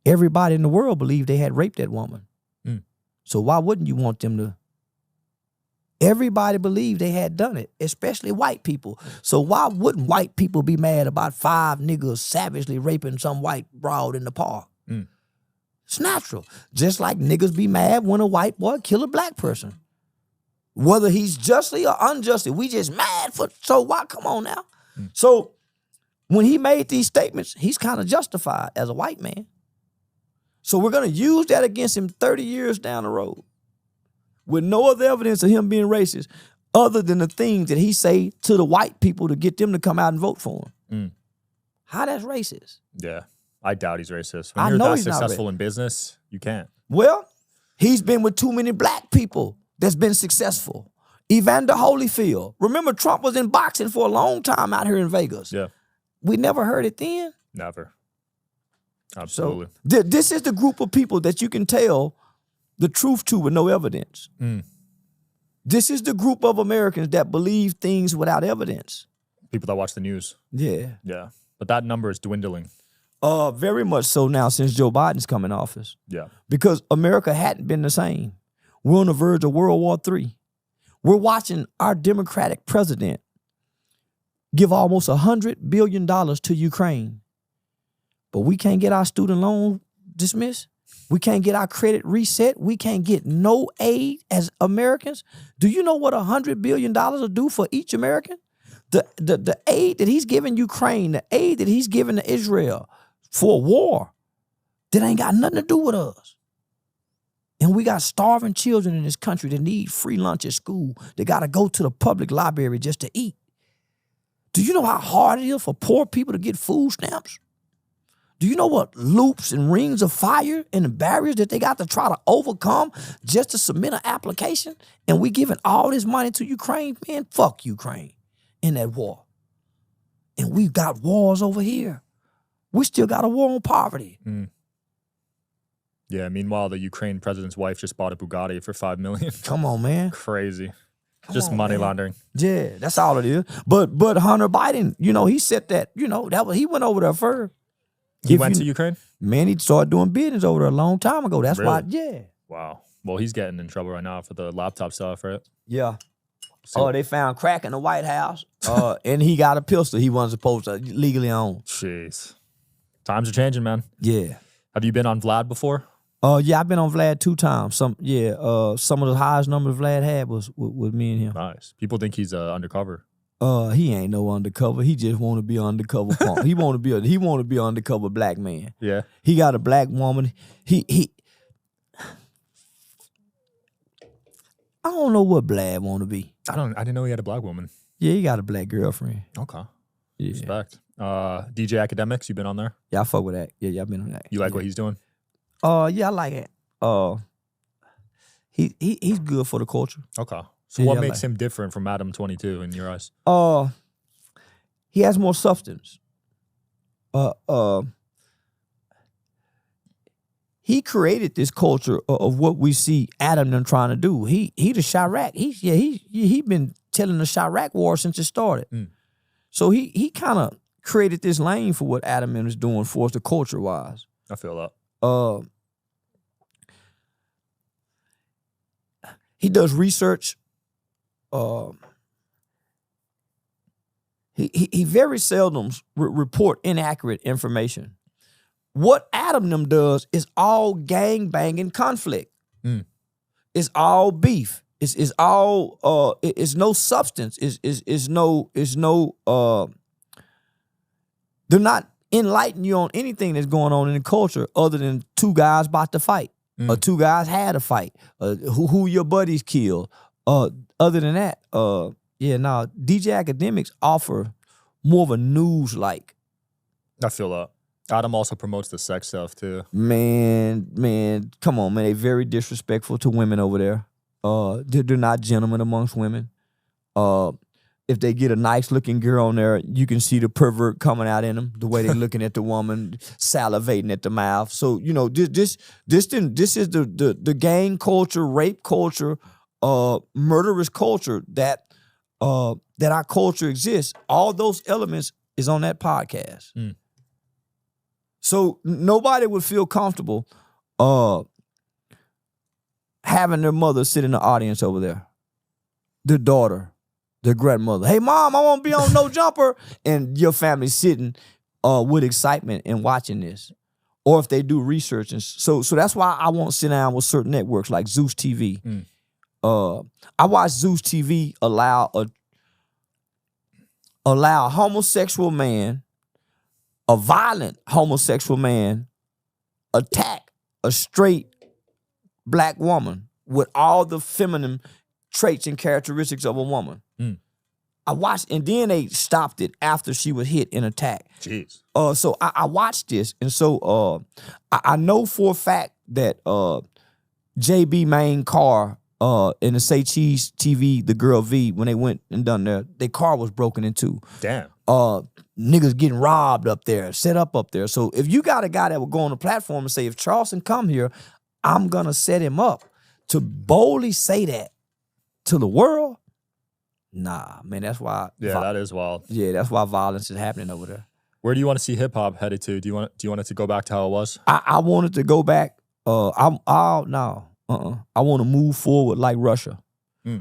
everybody in the world believed they had raped that woman. So why wouldn't you want them to? Everybody believed they had done it, especially white people. So why wouldn't white people be mad about 5 niggas savagely raping some white broad in the park? It's natural. Just like niggas be mad when a white boy kill a black person. Whether he's justly or unjustly, we just mad for, so why? Come on now. So when he made these statements, he's kind of justified as a white man. So we're going to use that against him 30 years down the road with no other evidence of him being racist other than the things that he say to the white people to get them to come out and vote for him. How that's racist? Yeah. I doubt he's racist. When you're that successful in business, you can't. Well, he's been with too many black people that's been successful. Evander Holyfield. Remember, Trump was in boxing for a long time out here in Vegas. Yeah. We never heard it then. Never. Absolutely. So this is the group of people that you can tell the truth to with no evidence. This is the group of Americans that believe things without evidence. People that watch the news. Yeah. Yeah. But that number is dwindling. Very much so now since Joe Biden's come in office. Yeah. Because America hadn't been the same. We're on the verge of World War III. We're watching our Democratic president give almost $100 billion to Ukraine. But we can't get our student loan dismissed. We can't get our credit reset. We can't get no aid as Americans. Do you know what $100 billion will do for each American? The aid that he's giving Ukraine, the aid that he's giving to Israel for a war, that ain't got nothing to do with us. And we got starving children in this country that need free lunch at school. They got to go to the public library just to eat. Do you know how hard it is for poor people to get food stamps? Do you know what loops and rings of fire and the barriers that they got to try to overcome just to submit an application? And we giving all this money to Ukraine? Man, fuck Ukraine in that war. And we've got wars over here. We still got a war on poverty. Yeah, meanwhile, the Ukraine president's wife just bought a Bugatti for $5 million. Come on, man. Crazy. Just money laundering. Yeah, that's all it is. But Hunter Biden, he said that, he went over there first. He went to Ukraine? Man, he started doing business over there a long time ago. That's Really? why, yeah. Wow. Well, he's getting in trouble right now for the laptop stuff, right? Yeah. So- They found crack in the White House, and he got a pistol he wasn't supposed to legally own. Jeez. Times are changing, man. Yeah. Have you been on Vlad before? Yeah, I've been on Vlad 2 times. Some of the highest numbers Vlad had was with me and him. Nice. People think he's undercover. He ain't no undercover. He just want to be undercover punk. He want to be undercover black man. Yeah. He got a black woman. I don't know what Vlad want to be. I didn't know he had a black woman. Yeah, he got a black girlfriend. Okay. Yeah. Respect. DJ Akademiks, you been on there? Yeah, I fuck with that. Yeah, I've been on that. You like what he's doing? Yeah, I like it. He's good for the culture. Okay. So Yeah, what I makes like- him different from Adam 22 in your eyes? He has more substance. He created this culture of what we see Adam them trying to do. He the Chirac. He been telling the Chirac war since it started. So he kind of created this lane for what Adam is doing for us, the culture wise. I feel that. He does research. He very seldom report inaccurate information. What Adam them does is all gang banging conflict. It's all beef. It's all it's no substance. It's no they're not enlightening you on anything that's going on in the culture other than two guys about to fight. Or two guys had a fight. Who your buddies killed. Other than that, DJ Akademiks offer more of a news-like. I feel that. Adam also promotes the sex stuff too. Man, come on, man. They very disrespectful to women over there. They're not gentlemen amongst women. If they get a nice-looking girl on there, you can see the pervert coming out in them, the way they're looking at the woman, salivating at the mouth. So, you know, this is the gang culture, rape culture, murderous culture that our culture exists. All those elements is on that podcast. So nobody would feel comfortable having their mother sit in the audience over there. Their daughter, their grandmother. Hey, Mom, I want to be on No Jumper. And your family sitting with excitement and watching this. Or if they do research. And so that's why I won't sit down with certain networks like Zeus TV. I watch Zeus TV allow a homosexual man, a violent homosexual man, attack a straight black woman with all the feminine traits and characteristics of a woman. I watched, and then they stopped it after she was hit and attacked. Jeez. So I watched this, and so I know for a fact that JB main car in the Say Cheese TV, the girl V, when they went and done their car was broken into. Damn. Niggas getting robbed up there, set up there. So if you got a guy that would go on the platform and say, if Charleston come here, I'm gonna set him up, to boldly say that to the world, nah, man, that's why. Yeah, that is wild. Yeah, that's why violence is happening over there. Where do you want to see hip hop headed to? Do you want it to go back to how it was? I wanted to go back. I want to move forward like Russia.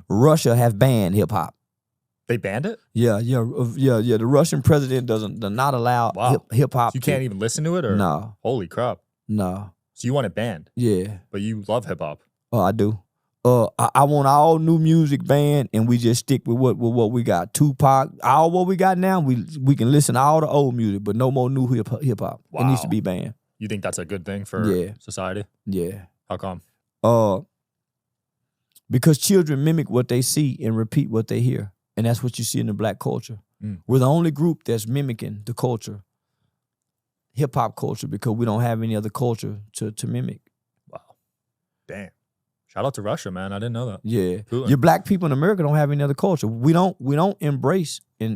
Russia have banned hip hop. They banned it? Yeah. The Russian president does not allow hip hop. So you can't even listen to it, or no? Holy crap! No. So you want it banned? Yeah. But you love hip hop. Oh, I do. I want all new music banned, and we just stick with what we got. Tupac, all what we got now. We can listen to all the old music, but no more new hip hop. Wow. It needs to be banned. You think that's a good thing for society? Yeah. How come? Because children mimic what they see and repeat what they hear. And that's what you see in the black culture. We're the only group that's mimicking the culture, hip-hop culture, because we don't have any other culture to mimic. Wow. Damn. Shout out to Russia, man. I didn't know that. Yeah. Cool. Your black people in America don't have any other culture. We don't embrace we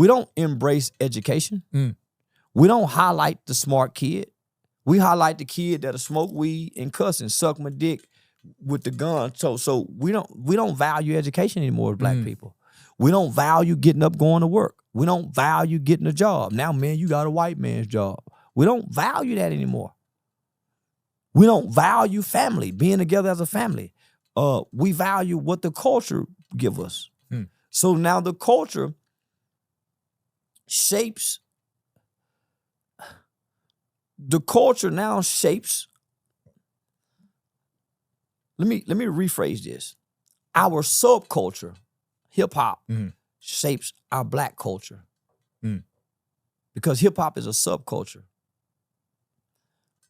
don't embrace education. We don't highlight the smart kid. We highlight the kid that'll smoke weed and cuss and suck my dick with the gun. So we don't value education anymore as black people. We don't value getting up, going to work. We don't value getting a job. Now, man, you got a white man's job. We don't value that anymore. We don't value family, being together as a family. We value what the culture give us. So now the culture shapes. The culture now shapes. Let me rephrase this. Our subculture, hip hop, shapes our black culture. Because hip hop is a subculture,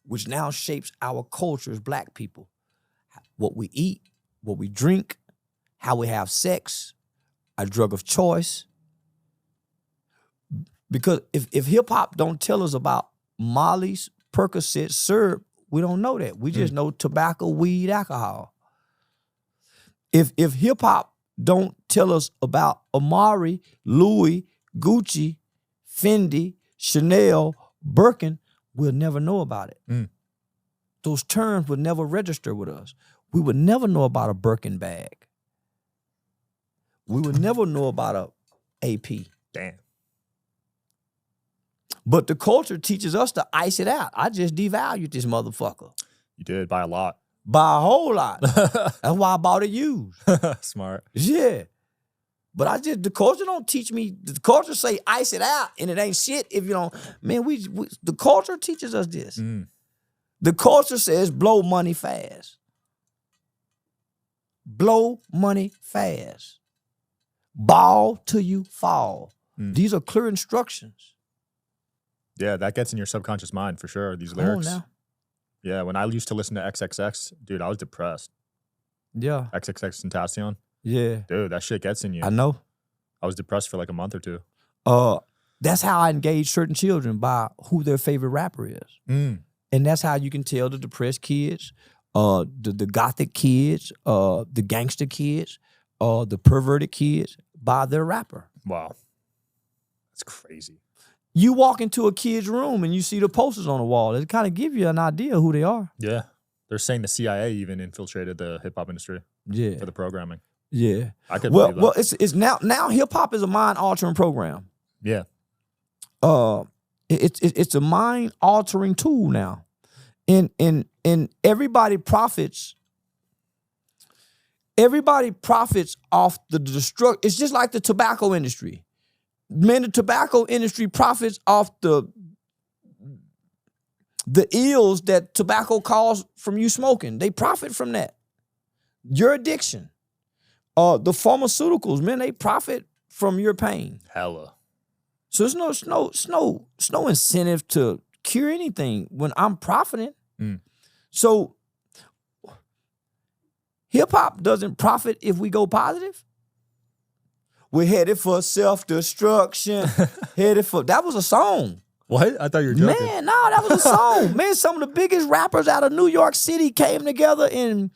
which now shapes our culture as black people. What we eat, what we drink, how we have sex, our drug of choice. Because if hip-hop don't tell us about Molly's, Percocet, syrup, we don't know that. We just know tobacco, weed, alcohol. If hip-hop don't tell us about Amari, Louis, Gucci, Fendi, Chanel, Birkin, we'll never know about it. Those terms would never register with us. We would never know about a Birkin bag. We would never know about a AP. Damn. But the culture teaches us to ice it out. I just devalued this motherfucker. You did by a lot. By a whole lot. That's why I bought it used. Smart. Yeah. But the culture don't teach me. The culture say ice it out, and it ain't shit if you don't. Man, the culture teaches us this. The culture says blow money fast. Blow money fast. Ball till you fall. These are clear instructions. Yeah, that gets in your subconscious mind for sure, these lyrics. Now. Yeah, when I used to listen to XXX, dude, I was depressed. Yeah. XXX Tentacion. Yeah. Dude, that shit gets in you. I know. I was depressed for like a month or two. That's how I engage certain children, by who their favorite rapper is. And that's how you can tell the depressed kids, the gothic kids, the gangster kids, the perverted kids by their rapper. Wow. That's crazy. You walk into a kid's room and you see the posters on the wall. It kind of give you an idea of who they are. Yeah. They're saying the CIA even infiltrated the hip-hop industry for the programming. Yeah. I could believe that. Well, it's now hip-hop is a mind-altering program. Yeah. It's a mind-altering tool now. And everybody profits. Everybody profits off the destruct. It's just like the tobacco industry. Man, the tobacco industry profits off the ills that tobacco causes from you smoking. They profit from that. Your addiction. The pharmaceuticals, man, they profit from your pain. Hella. So there's no incentive to cure anything when I'm profiting. So hip-hop doesn't profit if we go positive. We're headed for self-destruction. That was a song. What? I thought you were joking. Man, no, that was a song. Man, some of the biggest rappers out of New York City came together in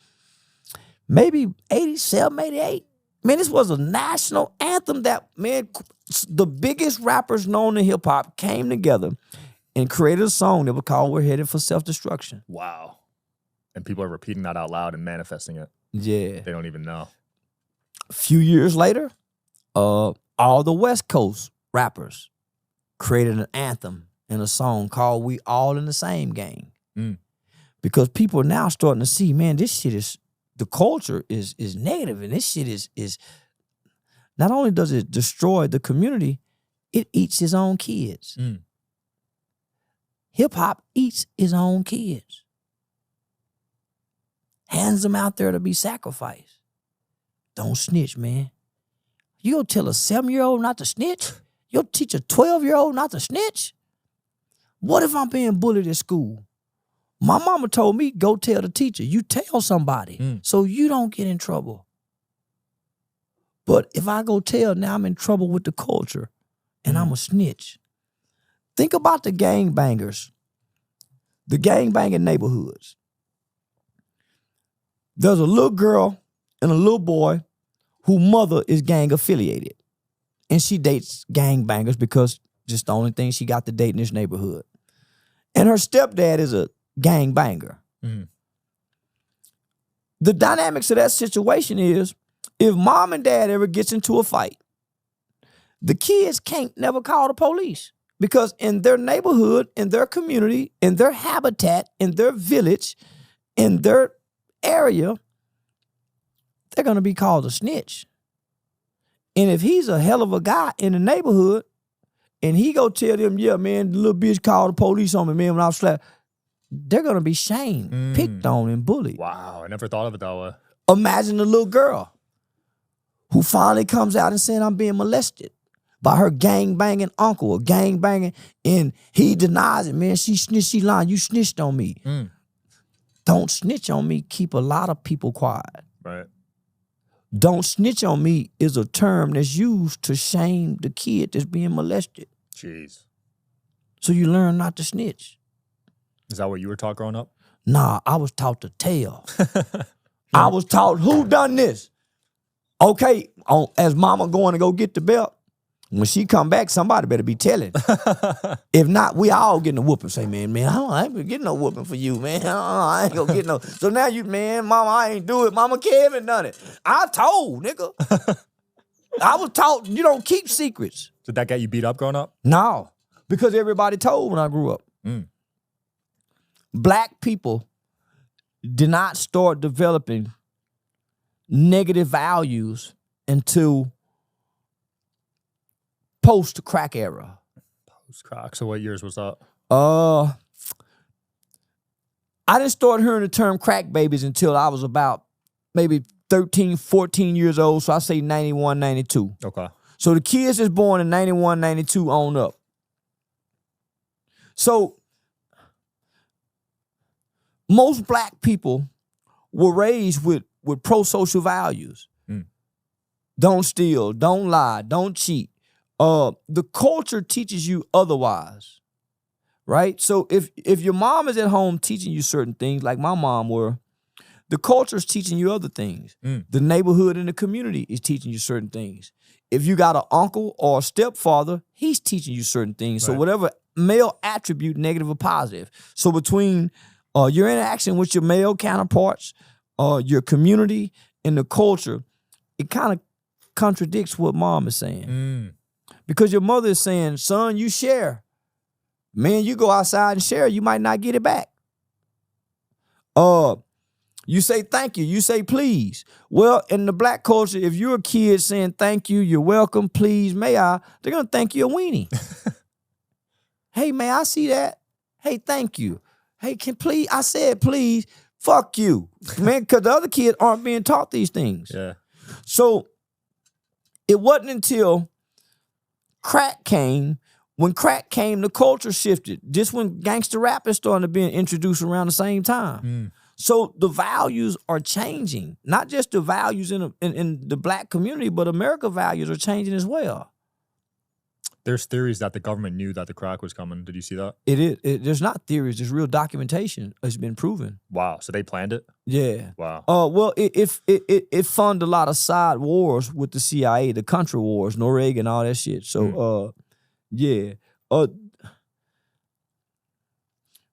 maybe 87, 88. Man, this was a national anthem that, man, the biggest rappers known in hip-hop came together and created a song that was called We're Headed for Self-Destruction. Wow. And people are repeating that out loud and manifesting it. Yeah. They don't even know. A few years later, all the West Coast rappers created an anthem and a song called We All in the Same Gang. Because people are now starting to see, man, this shit is, the culture is negative, and this shit is not only does it destroy the community, it eats its own kids. Hip-hop eats its own kids. Hands them out there to be sacrificed. Don't snitch, man. You gonna tell a 7-year-old not to snitch? You'll teach a 12-year-old not to snitch? What if I'm being bullied at school? My mama told me, go tell the teacher. You tell somebody so you don't get in trouble. But if I go tell, now I'm in trouble with the culture and I'm a snitch. Think about the gangbangers, the gangbanging neighborhoods. There's a little girl and a little boy whose mother is gang affiliated. And she dates gangbangers because just the only thing she got to date in this neighborhood. And her stepdad is a gangbanger. The dynamics of that situation is, if mom and dad ever gets into a fight, the kids can't never call the police. Because in their neighborhood, in their community, in their habitat, in their village, in their area, they're going to be called a snitch. And if he's a hell of a guy in the neighborhood, and he go tell them, yeah, man, the little bitch called the police on me, man, when I was slapped, they're going to be shamed, picked on, and bullied. Wow, I never thought of it that way. Imagine the little girl who finally comes out and saying, I'm being molested by her gang-banging uncle or gang-banging, and he denies it, man. She snitched, she lying. You snitched on me. Don't snitch on me. Keep a lot of people quiet. Right. Don't snitch on me is a term that's used to shame the kid that's being molested. Jeez. So you learn not to snitch. Is that what you were taught growing up? Nah, I was taught to tell. I was taught, who done this? Okay, as mama going to go get the belt, when she come back, somebody better be telling. If not, we all getting a whooping. Say, man, I ain't getting no whooping for you, man. I ain't gonna get no. So now you, man, mama, I ain't do it. Mama Kevin done it. I told, nigga. I was taught you don't keep secrets. Did that get you beat up growing up? No, because everybody told when I grew up. Black people did not start developing negative values until post-crack era. Post-crack. So what years was that? I didn't start hearing the term crack babies until I was about maybe 13, 14 years old. So I say 91, 92. Okay. So the kids is born in 91, 92 on up. So most black people were raised with pro-social values. Don't steal, don't lie, don't cheat. The culture teaches you otherwise, right? So if your mom is at home teaching you certain things, like my mom were, the culture is teaching you other things. The neighborhood and the community is teaching you certain things. If you got an uncle or a stepfather, he's teaching you certain things. Right. So whatever male attribute, negative or positive. So between your interaction with your male counterparts, your community, and the culture, it kind of contradicts what mom is saying. Because your mother is saying, son, you share. Man, you go outside and share, you might not get it back. You say thank you, you say please. Well, in the black culture, if you're a kid saying thank you, you're welcome, please, may I, they're going to thank you a weenie. Hey, may I see that? Hey, thank you. Hey, please, I said please, fuck you. Man, because the other kids aren't being taught these things. Yeah. So it wasn't until crack came. When crack came, the culture shifted. Just when gangster rap is starting to be introduced around the same time. So the values are changing. Not just the values in the black community, but America values are changing as well. There's theories that the government knew that the crack was coming. Did you see that? It is. There's not theories. There's real documentation. It's been proven. Wow. So they planned it? Yeah. Wow. Well, it funded a lot of side wars with the CIA, the country wars, Noriega, all that shit. So, yeah.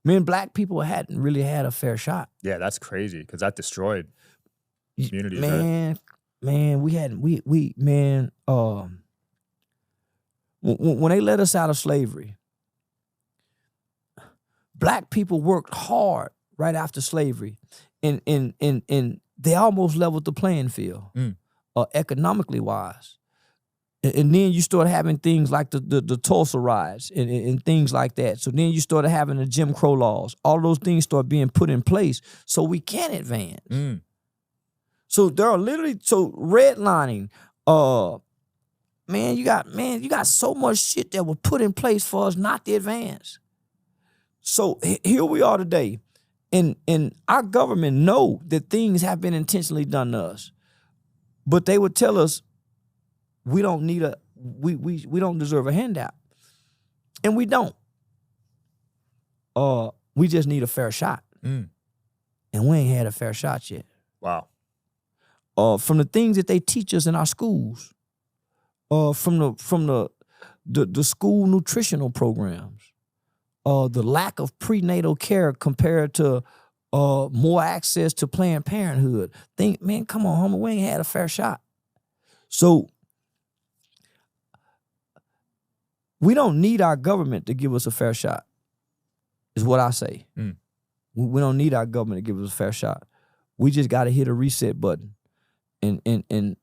Man, black people hadn't really had a fair shot. Yeah, that's crazy because that destroyed communities. Man, when they let us out of slavery, black people worked hard right after slavery, and they almost leveled the playing field, economically wise. And then you start having things like the Tulsa riots and things like that. So then you started having the Jim Crow laws. All those things start being put in place so we can advance. So there are literally, redlining, you got so much shit that was put in place for us not to advance. So here we are today, and our government know that things have been intentionally done to us, but they would tell us we don't need we don't deserve a handout, and we don't. We just need a fair shot, and we ain't had a fair shot yet. Wow. From the things that they teach us in our schools. From the school nutritional programs, the lack of prenatal care compared to more access to Planned Parenthood. Man, come on, homie, we ain't had a fair shot. So we don't need our government to give us a fair shot, is what I say. We don't need our government to give us a fair shot. We just got to hit a reset button and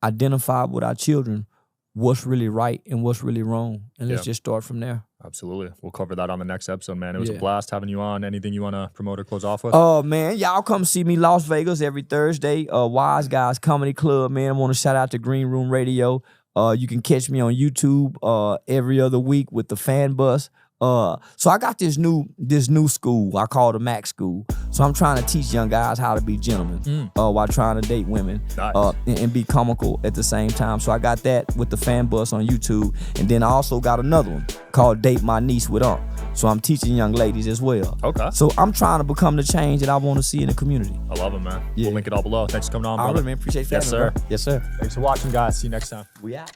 identify with our children what's really right and what's really wrong. And let's just start from there. Absolutely. We'll cover that on the next episode, man. It was a blast having you on. Anything you want to promote or close off with? Man, y'all come see me Las Vegas every Thursday. Wise Guys Comedy Club, man. I want to shout out to Green Room Radio. You can catch me on YouTube every other week with the Fan Bus. So I got this new school. I call the Mac School. So I'm trying to teach young guys how to be gentlemen while trying to date women and be comical at the same time. So I got that with the Fan Bus on YouTube. And then I also got another one called Date My Niece with Unc. So I'm teaching young ladies as well. Okay. So I'm trying to become the change that I want to see in the community. I love it, man. Yeah. We'll link it all below. Thanks for coming on, All brother. right, man. Appreciate you. Yes, sir. Yes, sir. Thanks for watching, guys. See you next time. We out.